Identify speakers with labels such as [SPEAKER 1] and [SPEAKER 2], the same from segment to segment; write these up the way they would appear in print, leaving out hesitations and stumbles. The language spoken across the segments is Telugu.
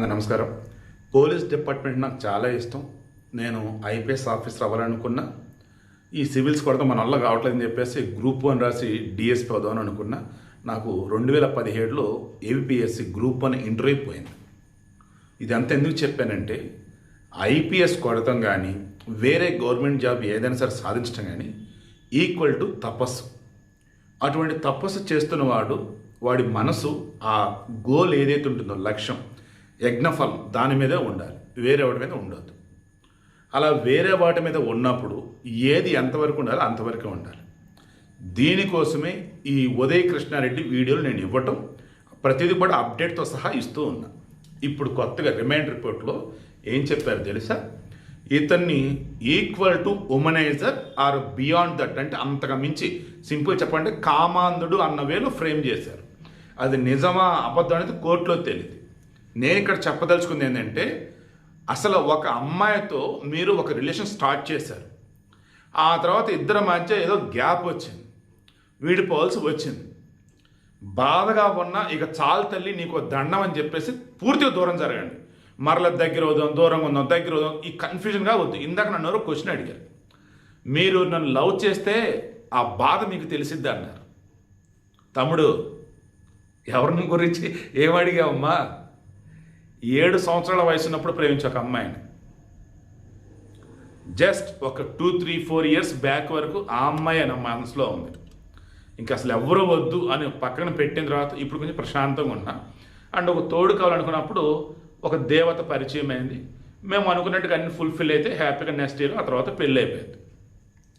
[SPEAKER 1] నమస్కారం. పోలీస్ డిపార్ట్మెంట్ నాకు చాలా ఇష్టం. నేను ఐపీఎస్ ఆఫీసర్ అవ్వాలనుకున్నా. ఈ సివిల్స్ కొడతా మన వల్ల కావట్లేదని చెప్పేసి గ్రూప్ 1 రాసి డిఎస్పీ అవుదామని అనుకున్నా. నాకు 2017లో ఏపీఎస్సి గ్రూప్ 1 ఇంటర్వ్యూ పోయింది. ఇదంతా ఎందుకు చెప్పానంటే, ఐపీఎస్ కొడతాం కానీ వేరే గవర్నమెంట్ జాబ్ ఏదైనా సరే సాధించడం కానీ ఈక్వల్ టు తపస్సు. అటువంటి తపస్సు చేస్తున్నవాడు వాడి మనసు ఆ గోల్ ఏదైతే ఉంటుందో లక్ష్యం, యజ్ఞఫలం దాని మీదే ఉండాలి, వేరే వాటి మీద ఉండొద్దు. అలా వేరే వాటి మీద ఉన్నప్పుడు ఏది ఎంతవరకు ఉండాలో అంతవరకే ఉండాలి. దీనికోసమే ఈ ఉదయ్ కృష్ణారెడ్డి వీడియోలు నేను ఇవ్వటం, ప్రతిదీ కూడా అప్డేట్తో సహా ఇస్తూ ఉన్నా. ఇప్పుడు కొత్తగా రిమైండ్ రిపోర్ట్లో ఏం చెప్పారు తెలుసా? ఇతన్ని equal to womaniser or beyond that, అంటే అంతగా మించి, సింపుల్ చెప్పండి కామాంధుడు అన్న వేలో ఫ్రేమ్ చేశారు. అది నిజమా అబద్ధం అనేది కోర్టులో తెలియదు. నేను ఇక్కడ చెప్పదలుచుకుంది ఏంటంటే, అసలు ఒక అమ్మాయితో మీరు ఒక రిలేషన్ స్టార్ట్ చేశారు, ఆ తర్వాత ఇద్దరి మధ్య ఏదో గ్యాప్ వచ్చింది, విడిపోవాల్సి వచ్చింది. బాధగా ఉన్నా ఇక చాలు తల్లి నీకు దండం అని చెప్పేసి పూర్తిగా దూరం జరగండి. మరల దగ్గర అవుదాం, దూరంగా ఉందాం, దగ్గర అవుదాం, ఈ కన్ఫ్యూజన్గా వద్దు. ఇందాక నన్ను ఎవరో క్వశ్చన్ అడిగారు, మీరు నన్ను లవ్ చేస్తే ఆ బాధ మీకు తెలిసిద్ది అన్నారు. తమ్ముడు, ఎవరిని గురించి ఏమడిగావమ్మా? 7 సంవత్సరాల వయసు ఉన్నప్పుడు ప్రేమించే ఒక అమ్మాయిని, జస్ట్ ఒక 2-3-4 ఇయర్స్ బ్యాక్ వరకు ఆ అమ్మాయి నా మనసులో ఉంది. ఇంకా అసలు ఎవరూ వద్దు అని పక్కన పెట్టిన తర్వాత ఇప్పుడు కొంచెం ప్రశాంతంగా ఉన్నా. అండ్ ఒక తోడు కావాలనుకున్నప్పుడు ఒక దేవత పరిచయం అయింది. మేము అనుకున్నట్టుగా అన్ని ఫుల్ఫిల్ అయితే హ్యాపీగా నెక్స్ట్ ఇయర్ ఆ తర్వాత పెళ్ళి అయిపోయింది.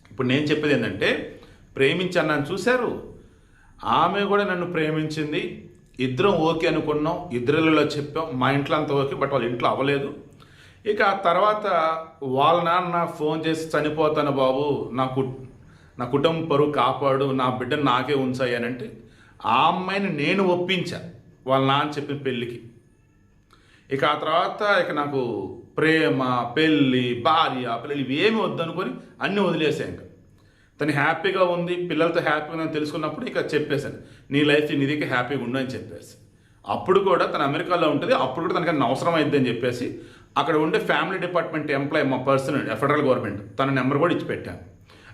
[SPEAKER 1] ఇప్పుడు నేను చెప్పేది ఏంటంటే, ప్రేమించాను నన్ను చూశారు, ఆమె కూడా నన్ను ప్రేమించింది, ఇద్దరం ఓకే అనుకున్నాం, ఇద్దరిలో చెప్పాం, మా ఇంట్లో అంతా ఓకే, బట్ వాళ్ళ ఇంట్లో అవ్వలేదు. ఇక ఆ తర్వాత వాళ్ళ నాన్న ఫోన్ చేసి చనిపోతాను బాబు, నా కుటుంబ పరువు కాపాడు, నా బిడ్డను నాకే ఉంచాయనంటే ఆ అమ్మాయిని నేను ఒప్పించా వాళ్ళ నాన్న చెప్పిన పెళ్ళికి. ఇక ఆ తర్వాత ఇక నాకు ప్రేమ, పెళ్ళి, భార్య, పిల్లలు ఇవేమి వద్దనుకొని అన్నీ వదిలేసాను. ఇంకా తను హ్యాపీగా ఉంది, పిల్లలతో హ్యాపీగా ఉందని తెలుసుకున్నప్పుడు ఇక చెప్పేశాను, నీ లైఫ్ నీదికి హ్యాపీగా ఉండు అని చెప్పేసి. అప్పుడు కూడా తను అమెరికాలో ఉంటుంది, అప్పుడు కూడా తనకి అవసరం అయింది అని చెప్పేసి అక్కడ ఉండే ఫ్యామిలీ డిపార్ట్మెంట్ ఎంప్లాయీ, మా పర్సన్ ఫెడరల్ గవర్నమెంట్, తన నెంబర్ కూడా ఇచ్చి పెట్టాను.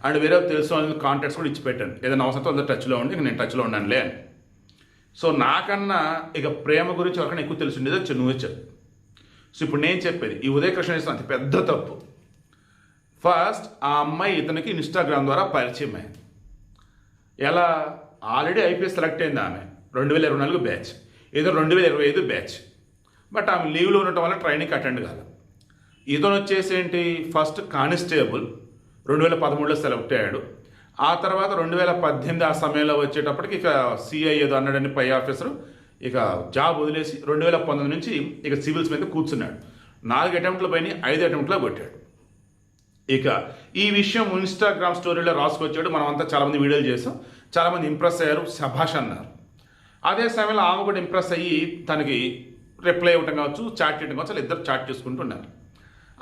[SPEAKER 1] అండ్ వేరే తెలుసు కాంటాక్ట్స్ కూడా ఇచ్చి పెట్టాను, ఏదైనా అవసరంతో అందరూ టచ్లో ఉండి ఇక నేను టచ్లో ఉన్నానులే అని. సో నాకన్నా ఇక ప్రేమ గురించి ఎవరికైనా ఎక్కువ తెలిసి ఉండేది నువ్వే చెప్పు. సో ఇప్పుడు నేను చెప్పేది, ఈ ఉదయ కృష్ణ చేసిన అతి పెద్ద తప్పు. ఫస్ట్ ఆ అమ్మాయి ఇతనికి ఇన్స్టాగ్రామ్ ద్వారా పరిచయం అయింది. ఎలా? ఆల్రెడీ ఐపీఎస్ సెలెక్ట్ అయింది ఆమె, 2024 బ్యాచ్, ఏదో 2025 బ్యాచ్. బట్ ఆమె లీవ్లో ఉండటం వల్ల ట్రైనింగ్కి అటెండ్ కాదు. ఇతను వచ్చేసి ఏంటి, ఫస్ట్ కానిస్టేబుల్ 2013లో సెలెక్ట్ అయ్యాడు. ఆ తర్వాత 2018 ఆ సమయంలో వచ్చేటప్పటికి ఇక సిఐ ఏదో అన్నాడని పై ఆఫీసరు ఇక జాబ్ వదిలేసి 2019 నుంచి ఇక సివిల్స్ మీద కూర్చున్నాడు. 4 అటెంప్ట్లు పైన 5 అటెంప్ట్లో కొట్టాడు. ఇక ఈ విషయం ఇన్స్టాగ్రామ్ స్టోరీలో రాసుకొచ్చాడు. మనం అంతా చాలామంది వీడియోలు చేసాం, చాలామంది ఇంప్రెస్ అయ్యారు, శభాష్ అన్నారు. అదే సమయంలో ఆమె కూడా ఇంప్రెస్ అయ్యి తనకి రిప్లై ఇవ్వటం కావచ్చు, చాట్ చేయడం కావచ్చు, వాళ్ళు ఇద్దరు చాట్ చేసుకుంటున్నారు.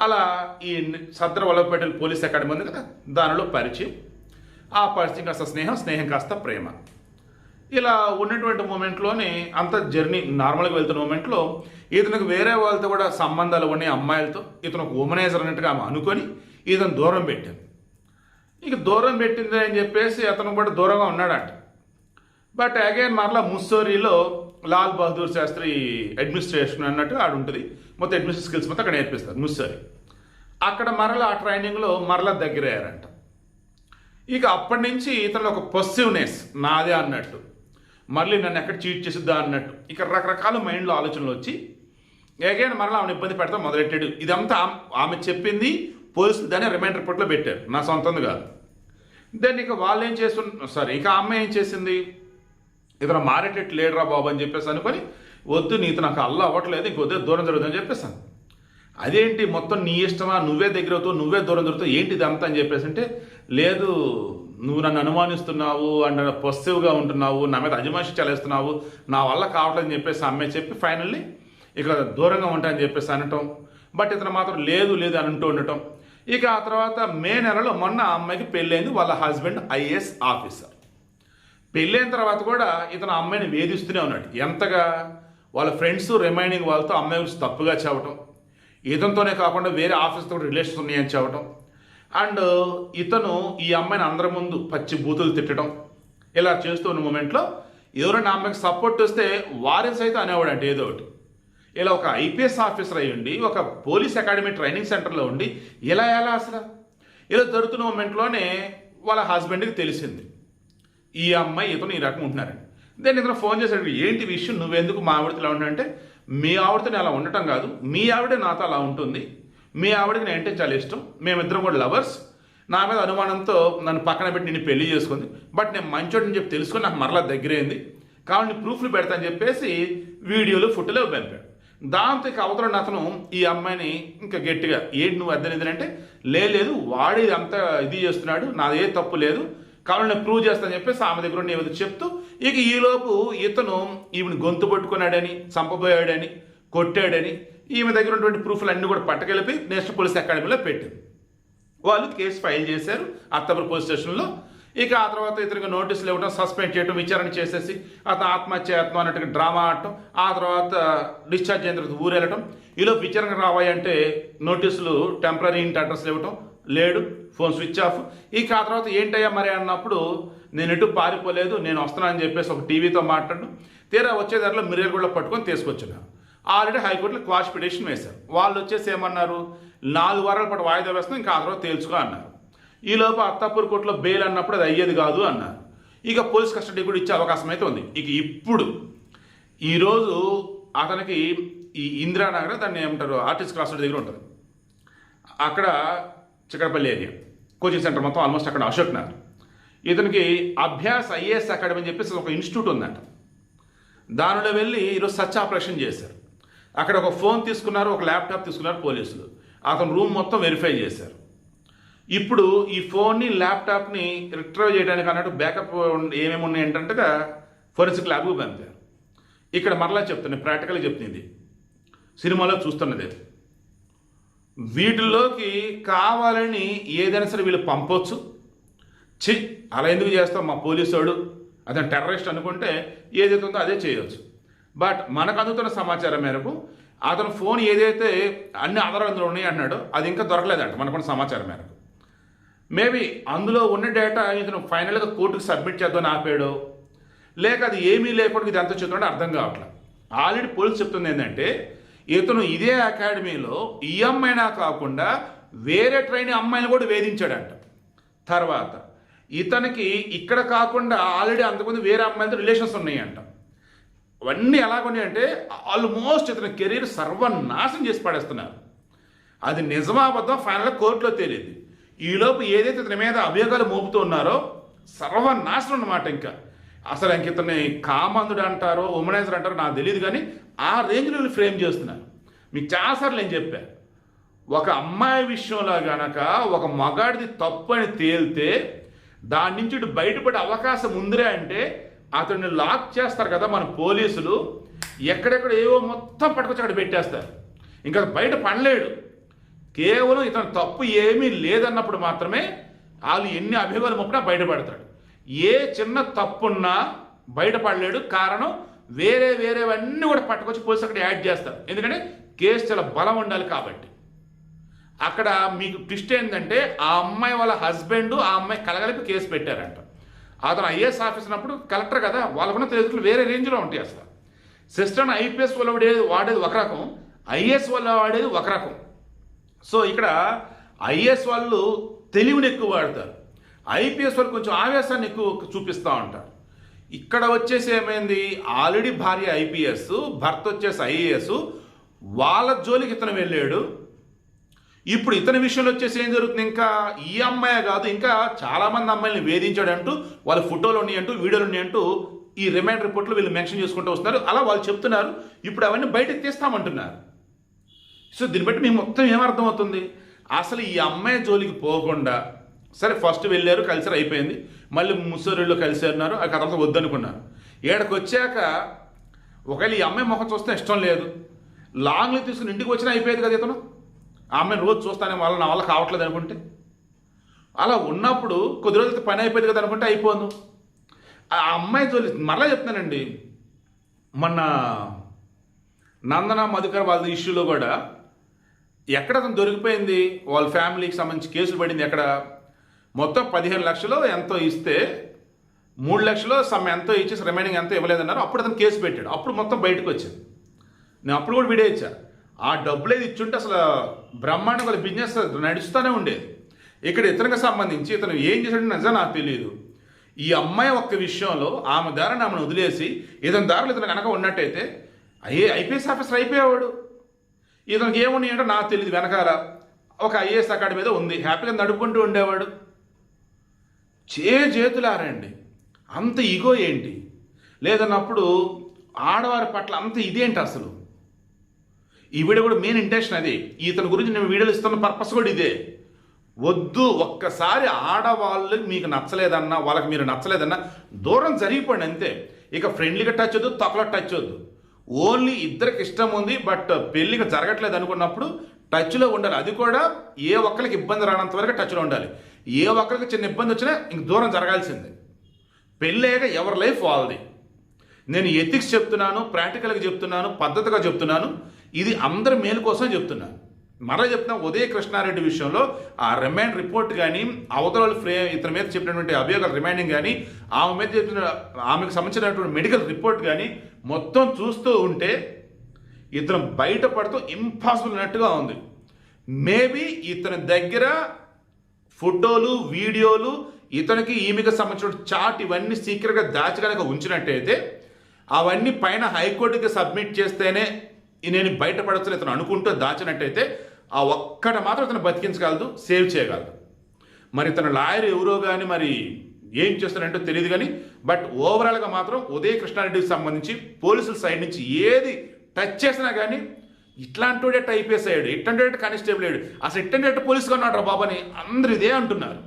[SPEAKER 1] అలా ఈ సదర్ వల్లభపేట పోలీస్ అకాడమీ ఉంది కదా, దానిలో పరిచయం. ఆ పరిచయం కాస్త స్నేహం కాస్త ప్రేమ. ఇలా ఉన్నటువంటి మూమెంట్లోనే అంత జర్నీ నార్మల్గా వెళ్తున్న మూమెంట్లో ఇతనికి వేరే వాళ్ళతో కూడా సంబంధాలు ఉన్నాయి, అమ్మాయిలతో. ఇతను ఒక ఉమనైజర్ అన్నట్టుగా ఆమె అనుకొని ఇతను దూరం పెట్టాను. ఇక దూరం పెట్టింది అని చెప్పేసి అతను కూడా దూరంగా ఉన్నాడంట. బట్ అగైన్ మరలా ముస్సోరీలో లాల్ బహదూర్ శాస్త్రి అడ్మినిస్ట్రేషన్ అన్నట్టు ఆడ ఉంటుంది, మొత్తం అడ్మినిస్ట్రేషన్ స్కిల్స్ మొత్తం అక్కడ నేర్పిస్తారు ముస్సోరీ. అక్కడ మరలా ఆ ట్రైనింగ్లో మరలా దగ్గరయ్యారంట. ఇక అప్పటి నుంచి ఇతను ఒక పొసెసివ్నెస్ నాదే అన్నట్టు, మళ్ళీ నన్ను ఎక్కడ చీట్ చేసిద్దా అన్నట్టు, ఇక రకరకాల మైండ్లో ఆలోచనలు వచ్చి అగైన్ మరలా ఆమెను ఇబ్బంది పెడతాం మొదలెట్టాడు. ఇదంతా ఆమె చెప్పింది, పోలీసులు దాన్ని రిమైండ్ రిపోర్ట్లో పెట్టారు, నా సొంతంది కాదు. దెన్ ఇక వాళ్ళు ఏం చేస్తున్నారు, ఇక ఆ అమ్మాయి ఏం చేసింది, ఇతను మారేటట్టు లేడురా బాబు అని చెప్పేసి అనుకొని, వద్దు నీతో నాకు అల్లు అవ్వట్లేదు, ఇంక వద్దు దూరం జరుగుతుందని చెప్పేసాను. అదేంటి మొత్తం నీ ఇష్టమా, నువ్వే దగ్గర అవుతావు, నువ్వే దూరం జరుగుతావు, ఏంటి ఇదంతా అని చెప్పేసి అంటే, లేదు నువ్వు నన్ను అనుమానిస్తున్నావు అండ్ పొసెసివ్గా ఉంటున్నావు, నా మీద అజమాయిషి చలేస్తున్నావు, నా వల్ల కావట్లేదని చెప్పేసి అమ్మాయి చెప్పి ఫైనల్లీ ఇక దూరంగా ఉంటాయని చెప్పేసి అనటం. బట్ ఇతను మాత్రం లేదు అని అంటూ ఉండటం. ఇక ఆ తర్వాత మే నెలలో మొన్న ఆ అమ్మాయికి పెళ్ళైంది, వాళ్ళ హస్బెండ్ ఐఏఎస్ ఆఫీసర్. పెళ్ళైన తర్వాత కూడా ఇతను అమ్మాయిని వేధిస్తూనే ఉన్నాడు. ఎంతగా? వాళ్ళ ఫ్రెండ్స్ రిమైనింగ్ వాళ్ళతో అమ్మాయి గురించి తప్పుగా చెప్పటం, ఇతనితోనే కాకుండా వేరే ఆఫీస్తో రిలేషన్స్ ఉన్నాయని చెప్పటం, అండ్ ఇతను ఈ అమ్మాయిని అందరి ముందు పచ్చి బూతులు తిట్టడం, ఇలా చేస్తూ ఉన్న మూమెంట్లో ఎవరైనా అమ్మాయికి సపోర్ట్ వస్తే వారిని సైతం అనేవాడు అంటే ఏదో ఒకటి. ఇలా ఒక ఐపీఎస్ ఆఫీసర్ అయ్యి ఉండి ఒక పోలీస్ అకాడమీ ట్రైనింగ్ సెంటర్లో ఉండి ఎలా అసలు ఇలా జరుగుతున్న మూమెంట్లోనే వాళ్ళ హస్బెండ్కి తెలిసింది ఈ అమ్మాయి ఇతను ఈ రకం ఉంటున్నారని. దెన్ ఇతను ఫోన్ చేశాడు, ఏంటి విషయం, నువ్వెందుకు మా ఆవిడతో ఇలా ఉంటా అంటే, మీ ఆవిడతో అలా ఉండటం కాదు, మీ ఆవిడే నాతో అలా ఉంటుంది, మీ ఆవిడకి నేనంటే చాలా ఇష్టం, మేమిద్దరం కూడా లవర్స్, నా మీద అనుమానంతో నన్ను పక్కన పెట్టి నిన్ను పెళ్లి చేసుకుంది, బట్ నేను మంచోడని చెప్పి తెలుసుకొని నాకు మరలా దగ్గరైంది, కాబట్టి ప్రూఫ్లు పెడతాను చెప్పేసి వీడియోలు ఫోటోలు పంపాడు. దాంతో ఇక అవతల అతను ఈ అమ్మాయిని ఇంకా గట్టిగా, ఏంటి నువ్వు అర్థం అంటే, లేదు వాడు ఇది అంతా ఇది చేస్తున్నాడు, నాది ఏ తప్పు లేదు, కాబట్టి నేను ప్రూవ్ చేస్తానని చెప్పేసి ఆమె దగ్గర ఉండి ఏదో చెప్తూ, ఇక ఈలోపు ఇతను ఈమెను గొంతు పట్టుకున్నాడని, చంపబోయాడని, కొట్టాడని ఈమె దగ్గర ఉన్నటువంటి ప్రూఫ్లు అన్నీ కూడా పట్టుకెళ్ళి నేషనల్ పోలీస్ అకాడమీలో పెట్టింది. వాళ్ళు కేసు ఫైల్ చేశారు అత్తాపూర్ పోలీస్ స్టేషన్లో. ఇక ఆ తర్వాత ఇతనికి నోటీసులు ఇవ్వడం, సస్పెండ్ చేయడం, విచారణ చేసేసి అతను ఆత్మహత్యాయత్నం అన్నట్టుగా డ్రామా ఆడటం, ఆ తర్వాత డిశ్చార్జ్ అయిన తర్వాత ఊరేళ్ళటం. ఈలోపు విచారణ రావాలి అంటే నోటీసులు టెంపరీ ఇంటి అడ్రస్లు ఇవ్వటం, లేడు, ఫోన్ స్విచ్ ఆఫ్. ఇక ఆ తర్వాత ఏంటయ్యా మరి అన్నప్పుడు, నేను ఎటు పారిపోలేదు, నేను వస్తున్నానని చెప్పేసి ఒక టీవీతో మాట్లాడడం, తీరా వచ్చే దారిలో మిర్యాల కూడా పట్టుకొని తీసుకొచ్చున్నారు. ఆల్రెడీ హైకోర్టులో క్వాష్ పిటిషన్ వేశారు. వాళ్ళు వచ్చేసి ఏమన్నారు, 4 వారాల పాటు వాయిదా వేస్తాం, ఇంకా ఆ తర్వాత తేల్చుకో అన్నారు. ఈలోపు అత్తాపూర్ కోర్టులో బెయిల్ అన్నప్పుడు అది అయ్యేది కాదు అన్నారు. ఇక పోలీస్ కస్టడీ కూడా ఇచ్చే అవకాశం అయితే ఉంది. ఇక ఇప్పుడు ఈరోజు అతనికి ఈ ఇందిరానగర్, దాన్ని ఏమంటారు, ఆర్టిస్ట్ క్రాస్ రోడ్ దగ్గర ఉంటుంది, అక్కడ చిక్కడపల్లి ఏరియా కోచింగ్ సెంటర్ మొత్తం ఆల్మోస్ట్ అక్కడ అశోక్ నగర్. ఇతనికి అభ్యాస్ ఐఏఎస్ అకాడమీ అని చెప్పేసి ఒక ఇన్స్టిట్యూట్ ఉందంట. దానిలో వెళ్ళి ఈరోజు సర్చ్ ఆపరేషన్ చేశారు. అక్కడ ఒక ఫోన్ తీసుకున్నారు, ఒక ల్యాప్టాప్ తీసుకున్నారు పోలీసులు. అతను రూమ్ మొత్తం వెరిఫై చేశారు. ఇప్పుడు ఈ ఫోన్ని, ల్యాప్టాప్ని రిట్రైవ్ చేయడానికి అన్నట్టు బ్యాకప్ ఏమేమి ఉన్నాయి ఏంటంటే ఫోరెన్సిక్ ల్యాబ్కు పంపారు. ఇక్కడ మరలా చెప్తున్నాను, ప్రాక్టికల్గా చెప్తుంది, సినిమాలో చూస్తున్నది, వీటిల్లోకి కావాలని ఏదైనా సరే వీళ్ళు పంపొచ్చు. అలా ఎందుకు చేస్తాం, మా పోలీసోడు అతను టెర్రరిస్ట్ అనుకుంటే ఏదైతే ఉందో అదే చేయవచ్చు. బట్ మనకు అందుతున్న సమాచారం మేరకు అతను ఫోన్ ఏదైతే అన్ని ఆధారాలు అందులో ఉన్నాయి అన్నాడో అది ఇంకా దొరకలేదంట మనకున్న సమాచారం మేరకు. మేబీ అందులో ఉన్న డేటా ఇతను ఫైనల్గా కోర్టుకు సబ్మిట్ చేద్దామని ఆపాడో, లేక అది ఏమీ లేకుండా ఇది ఎంత చెప్తున్నాడో అర్థం కావట్లేదు. ఆల్రెడీ పోలీసు చెప్తుంది ఏంటంటే, ఇతను ఇదే అకాడమీలో ఈ అమ్మాయినా కాకుండా వేరే ట్రైనింగ్ అమ్మాయిని కూడా వేధించాడంట. తర్వాత ఇతనికి ఇక్కడ కాకుండా ఆల్రెడీ అంతకుముందు వేరే అమ్మాయిలతో రిలేషన్స్ ఉన్నాయంట. అవన్నీ ఎలాగున్నాయంటే ఆల్మోస్ట్ ఇతని కెరీర్ సర్వనాశనం చేసి పడేస్తున్నారు. అది నిజమాబద్ధం ఫైనల్గా కోర్టులో తేలింది. ఈలోపు ఏదైతే ఇతని మీద అభియోగాలు మోపుతూ ఉన్నారో సర్వనాశనం అన్నమాట. ఇంకా అసలు ఇంక ఇతన్ని కామందుడు అంటారో ఉమనైజర్ అంటారో నాకు తెలియదు, కానీ ఆ రేంజ్లో వీళ్ళు ఫ్రేమ్ చేస్తున్నారు. మీకు చాలాసార్లు నేను చెప్పాను, ఒక అమ్మాయి విషయంలో గనక ఒక మగాడిది తప్పు అని తేలితే దాని నుంచి ఇటు బయటపడే అవకాశం ఉందిరే అంటే అతన్ని లాక్ చేస్తారు కదా మన పోలీసులు, ఎక్కడెక్కడ ఏవో మొత్తం పట్టుకొచ్చి అక్కడ పెట్టేస్తారు. ఇంకా బయట పడలేడు. కేవలం ఇతను తప్పు ఏమీ లేదన్నప్పుడు మాత్రమే వాళ్ళు ఎన్ని అభియోగాలు మొప్పినా బయటపడతాడు. ఏ చిన్న తప్పున్నా బయటపడలేడు. కారణం వేరేవన్నీ కూడా పట్టుకొచ్చి పోలీసు అక్కడ యాడ్ చేస్తారు. ఎందుకంటే కేసు చాలా బలం ఉండాలి కాబట్టి. అక్కడ మీకు ట్విస్ట్ ఏంటంటే ఆ అమ్మాయి వాళ్ళ హస్బెండ్ ఆ అమ్మాయి కలగలిపి కేసు పెట్టారంట. అతను ఐఏఎస్ ఆఫీసర్ అన్నప్పుడు కలెక్టర్ కదా, వాళ్ళకున్న తెలియదు వేరే రేంజ్లో ఉంటాయి. అసలు సిస్టమ్ ఐపీఎస్ వాళ్ళు వాడేది ఒక రకం, ఐఏఎస్ వాళ్ళు వాడేది ఒక రకం. సో ఇక్కడ ఐఏఎస్ వాళ్ళు తెలివిని ఎక్కువ వాడతారు, ఐపీఎస్ వాళ్ళు కొంచెం ఆవేశాన్ని ఎక్కువ చూపిస్తూ ఉంటారు. ఇక్కడ వచ్చేసి ఏమైంది, ఆల్రెడీ భార్య ఐపీఎస్, భర్త వచ్చేసి ఐఏఎస్, వాళ్ళ జోలికి ఇతను వెళ్ళాడు. ఇప్పుడు ఇతని విషయంలో వచ్చేసి ఏం జరుగుతుంది, ఇంకా ఈ అమ్మాయి కాదు ఇంకా చాలామంది అమ్మాయిని వేధించాడంటూ వాళ్ళ ఫోటోలు ఉన్నాయంటూ వీడియోలు ఉన్నాయంటూ ఈ రిమైండ్ రిపోర్ట్లో వీళ్ళు మెన్షన్ చేసుకుంటూ వస్తున్నారు. అలా వాళ్ళు చెప్తున్నారు. ఇప్పుడు అవన్నీ బయటకు తీస్తామంటున్నారు. సో దీన్ని బట్టి మీకు మొత్తం ఏమర్థమవుతుంది, అసలు ఈ అమ్మాయి జోలికి పోకుండా సరే ఫస్ట్ వెళ్ళారు, కలిసారు, అయిపోయింది. మళ్ళీ ముస్సూరిలో కలిసారు, ఆ కథ వద్దనుకున్నారు. ఏడకు వచ్చాక ఒకవేళ ఈ అమ్మాయి ముఖం చూస్తే ఇష్టం లేదు, లాంగ్లు తీసుకుని ఇంటికి వచ్చినా అయిపోయేది కదా. ఇతను ఆ అమ్మాయిని రోజు చూస్తానే నా వల్ల కావట్లేదు అనుకుంటే, అలా ఉన్నప్పుడు కొద్ది రోజులతో పని అయిపోయింది కదా అనుకుంటే అయిపోదు. ఆ అమ్మాయి జోలి మరలా చెప్తున్నానండి, మొన్న నందన మధుకర్ వాళ్ళ ఇష్యూలో కూడా ఎక్కడ అతను దొరికిపోయింది, వాళ్ళ ఫ్యామిలీకి సంబంధించి కేసులు పడింది ఎక్కడ, మొత్తం 15 లక్షలు ఎంతో ఇస్తే 3 లక్షలు ఎంతో ఇచ్చేసి రిమైనింగ్ ఎంతో ఇవ్వలేదన్నారు. అప్పుడు అతను కేసు పెట్టాడు. అప్పుడు మొత్తం బయటకు వచ్చింది. నేను అప్పుడు కూడా వీడియో ఇచ్చా. ఆ డబ్బులు ఏది ఇచ్చుంటే అసలు బ్రహ్మాండంగా వాళ్ళ బిజినెస్ నడుస్తూనే ఉండేది. ఇక్కడ ఇతనికి సంబంధించి ఇతను ఏం చేశాడో నిజంగా నాకు తెలియదు. ఈ అమ్మాయి ఒక్క విషయంలో ఆమె దారిని ఆమెను వదిలేసి ఇతని దారిలో ఇతను కనుక ఉన్నట్టయితే ఐపీఎస్ ఆఫీసర్ అయిపోయేవాడు. ఇతనికి ఏమున్నాయంటో నాకు తెలియదు. వెనకాల ఒక ఐఏఎస్ అకాడమీ మీద ఉంది, హ్యాపీగా నడుపుకుంటూ ఉండేవాడు. చేతులారండి, అంత ఈగో ఏంటి? లేదన్నప్పుడు ఆడవారి పట్ల అంత ఇదేంటి అసలు? ఈ వీడియో కూడా మెయిన్ ఇంటెన్షన్ అది. ఇతని గురించి నేను వీడియోలు ఇస్తున్న పర్పస్ కూడా ఇదే. వద్దు, ఒక్కసారి ఆడవాళ్ళు మీకు నచ్చలేదన్నా, వాళ్ళకి మీరు నచ్చలేదన్నా దూరం జరిగిపోండి అంతే. ఇక ఫ్రెండ్లీగా టచ్ వద్దు, తొక్కలో టచ్ వద్దు. ఓన్లీ ఇద్దరికి ఇష్టం ఉంది, బట్ పెళ్ళిగా జరగట్లేదు అనుకున్నప్పుడు టచ్లో ఉండాలి. అది కూడా ఏ ఒక్కరికి ఇబ్బంది రానంత వరకు టచ్లో ఉండాలి. ఏ ఒక్కరికి చిన్న ఇబ్బంది వచ్చినా ఇంక దూరం జరగాల్సిందే. పెళ్ళయ్యాక ఎవరి లైఫ్ వాళ్ళది. నేను ఎథిక్స్ చెప్తున్నాను, ప్రాక్టికల్గా చెప్తున్నాను, పద్ధతిగా చెప్తున్నాను. ఇది అందరి మేలు కోసం చెప్తున్నాను. మరలా చెప్తున్నా, ఉదయ కృష్ణారెడ్డి విషయంలో ఆ రిమైండ్ రిపోర్ట్ కానీ, అవతల ఇతని మీద చెప్పినటువంటి అభియోగాల రిమైండింగ్ కానీ, ఆమె మీద చెప్పిన ఆమెకు సంబంధించినటువంటి మెడికల్ రిపోర్ట్ కానీ మొత్తం చూస్తూ ఉంటే ఇతను బయటపడుతూ ఇంపాసిబుల్ అన్నట్టుగా ఉంది. మేబీ ఇతని దగ్గర ఫోటోలు, వీడియోలు, ఇతనికి ఈమెకి సంబంధించిన చాట్ ఇవన్నీ సీక్రెట్గా దాచగలక ఉంచినట్టయితే అవన్నీ పైన హైకోర్టుకి సబ్మిట్ చేస్తేనే నేను బయటపడచ్చు ఇతను అనుకుంటూ దాచినట్టయితే ఆ ఒక్కట మాత్రం ఇతను బతికించగలదు, సేవ్ చేయగలదు. మరి ఇతను లాయర్ ఎవరో కానీ మరి ఏం చేస్తారంటో తెలియదు కానీ, బట్ ఓవరాల్గా మాత్రం ఉదయ కృష్ణారెడ్డికి సంబంధించి పోలీసుల సైడ్ నుంచి ఏది టచ్ చేసినా కానీ ఇట్లాంటి ఐపీఎస్ అయ్యాడు, ఇట్లాంటి కానిస్టేబుల్ అయ్యాడు, అసలు ఇట్లాంటి పోలీసుగా ఉన్నాడు రా బాబు అని అందరు ఇదే అంటున్నారు.